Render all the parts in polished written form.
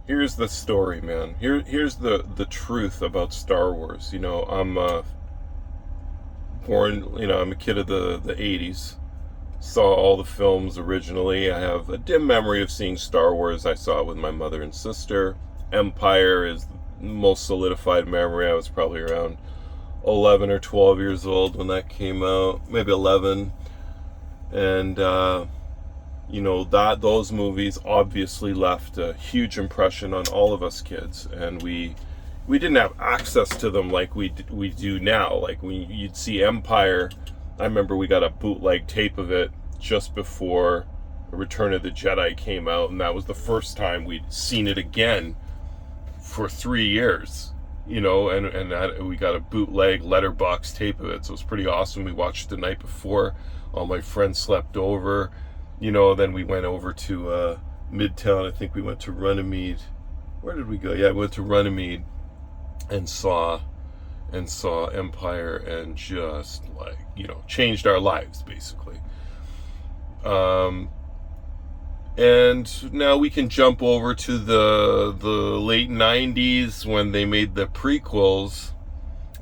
Here's the story, man. Here's the truth about Star Wars. I'm born. I'm a kid of the '80s. Saw all the films originally. I have a dim memory of seeing Star Wars. I saw it with my mother and sister. Empire is the most solidified memory. I was probably around 11 or 12 years old when that came out, maybe 11. And that those movies obviously left a huge impression on all of us kids, and we didn't have access to them like we do now. Like when you'd see Empire, I remember we got a bootleg tape of it just before Return of the Jedi came out, and that was the first time we'd seen it again for 3 years. We got a bootleg letterbox tape of it, so it was pretty awesome. We watched it the night before. All my friends slept over. Then we went over to Midtown. I think we went to Runnymede. Where did we go? Yeah, we went to Runnymede and saw Empire, and just changed our lives basically. And now we can jump over to the late '90s when they made the prequels.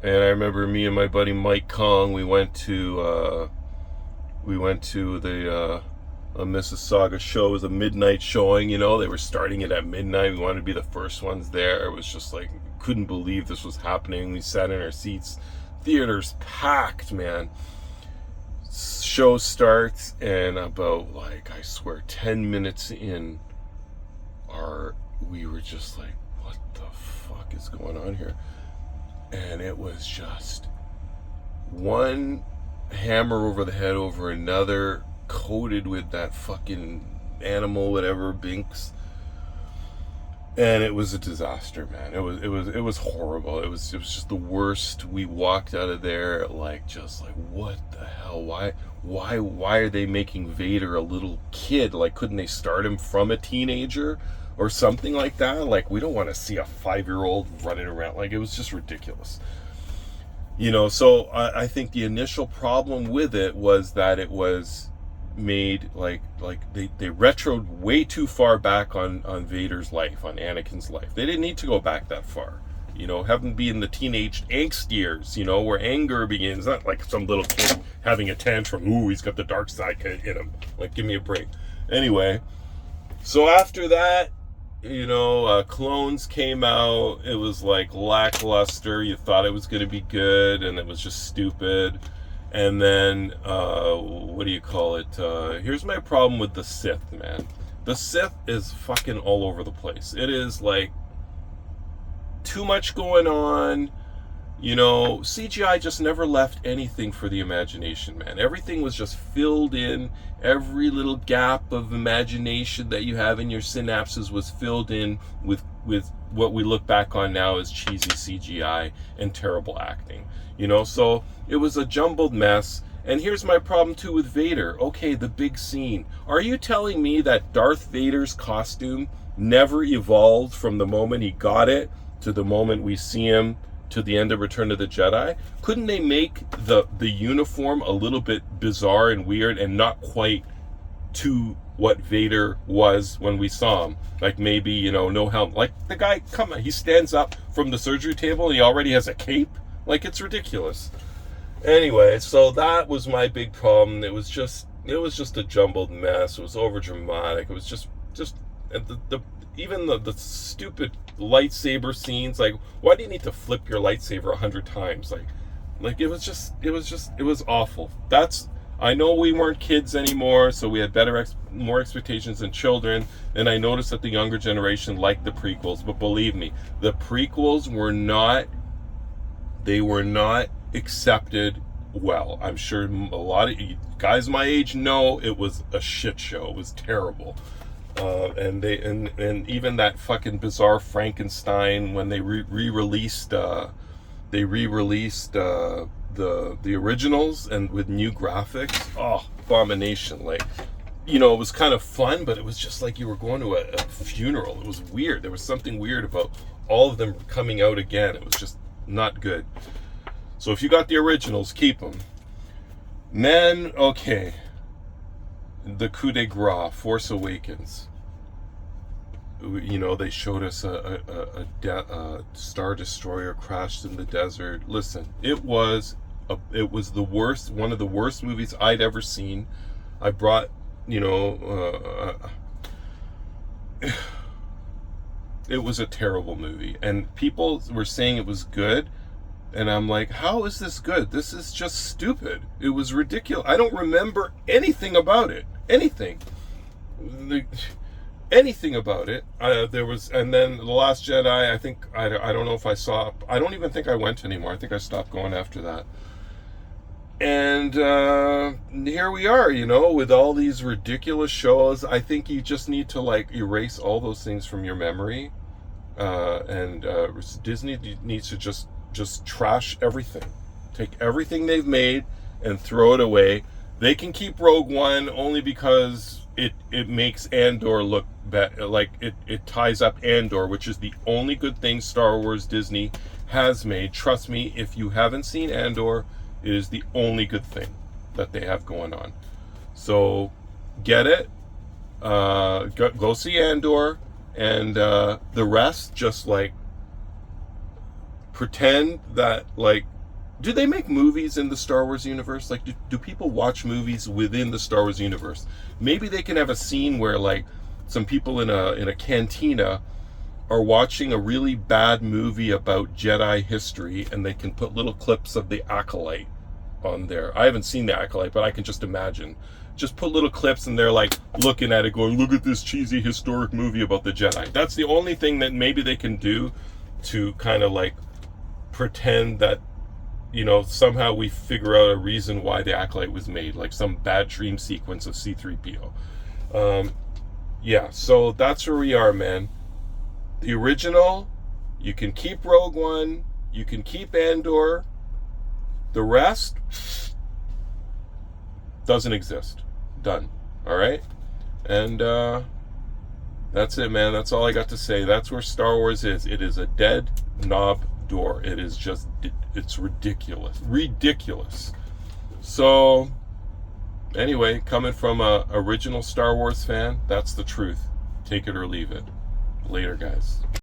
And I remember me and my buddy Mike Kong, we went to the a Mississauga show. It was a midnight showing. They were starting it at midnight. We wanted to be the first ones there. It was just like, couldn't believe this was happening. We sat in our seats. Theater's packed, man. Show starts, and about, I swear, 10 minutes in, we were just like, what the fuck is going on here? And it was just one hammer over the head over another, coated with that fucking animal, whatever, Binks. And it was a disaster, man. It was horrible. It was just the worst. We walked out of there just like, what the hell? Why are they making Vader a little kid? Couldn't they start him from a teenager or something like that? We don't want to see a 5-year-old running around. It was just ridiculous. So I think the initial problem with it was that it was made they retroed way too far back on Vader's life, on Anakin's life. They didn't need to go back that far. Have him be in the teenage angst years, where anger begins. Not like some little kid having a tantrum. Ooh, he's got the dark side in him. Give me a break. Anyway, so after that, Clones came out. It was lackluster. You thought it was going to be good, and it was just stupid. And then, what do you call it? Here's my problem with the Sith, man. The Sith is fucking all over the place. It is too much going on. CGI just never left anything for the imagination, man. Everything was just filled in. Every little gap of imagination that you have in your synapses was filled in with what we look back on now as cheesy CGI and terrible acting. So it was a jumbled mess. And here's my problem too with Vader. Okay, the big scene. Are you telling me that Darth Vader's costume never evolved from the moment he got it to the moment we see him to the end of Return of the Jedi? Couldn't they make the uniform a little bit bizarre and weird and not quite to what Vader was when we saw him? Maybe, no helmet. The guy, come on, he stands up from the surgery table and he already has a cape. It's ridiculous. Anyway, so that was my big problem. It was just a jumbled mess. It was over dramatic. It was just even the stupid lightsaber scenes. Why do you need to flip your lightsaber 100 times? It was awful. I know we weren't kids anymore, so we had more expectations than children, and I noticed that the younger generation liked the prequels, but believe me, the prequels were not accepted well. I'm sure a lot of guys my age know it was a shit show. It was terrible. And even that fucking bizarre Frankenstein, when they re-released the originals and with new graphics. Oh, abomination. It was kind of fun, but it was just like you were going to a funeral. It was weird. There was something weird about all of them coming out again. It was just not good. So if you got the originals, keep them. Then, okay, the coup de grace, Force Awakens. you know, they showed us a Star Destroyer crashed in the desert. Listen, it was the worst, one of the worst movies I'd ever seen. I brought, you know, it was a terrible movie, and people were saying it was good, and I'm like, how is this good? This is just stupid. It was ridiculous. I don't remember anything about it. Anything about it. There was, and then The Last Jedi, I think, I don't know if I saw, I don't even think I went anymore. I think I stopped going after that. And here we are, you know, with all these ridiculous shows. I think you just need to, like, erase all those things from your memory. And Disney needs to just trash everything. Take everything they've made and throw it away. They can keep Rogue One only because it makes Andor look like it ties up Andor, which is the only good thing Star Wars Disney has made. Trust me, if you haven't seen Andor, it is the only good thing that they have going on. So get it, go see Andor, and the rest, just like pretend that, like, do they make movies in the Star Wars universe? Like, do people watch movies within the Star Wars universe? Maybe they can have a scene where, like, some people in a cantina are watching a really bad movie about Jedi history, and they can put little clips of The Acolyte on there. I haven't seen The Acolyte, but I can just imagine. Just put little clips, and they're like looking at it going, look at this cheesy historic movie about the Jedi. That's the only thing that maybe they can do to kind of like pretend that, you know, somehow we figure out a reason why The Acolyte was made, like some bad dream sequence of C-3PO. Yeah, so that's where we are, man. The original, you can keep Rogue One, you can keep Andor. The rest doesn't exist. Done. All right? And that's it, man. That's all I got to say. That's where Star Wars is. It is a dead knob door. It is just, it's ridiculous. Ridiculous. So, anyway, coming from a original Star Wars fan, that's the truth. Take it or leave it. Later, guys.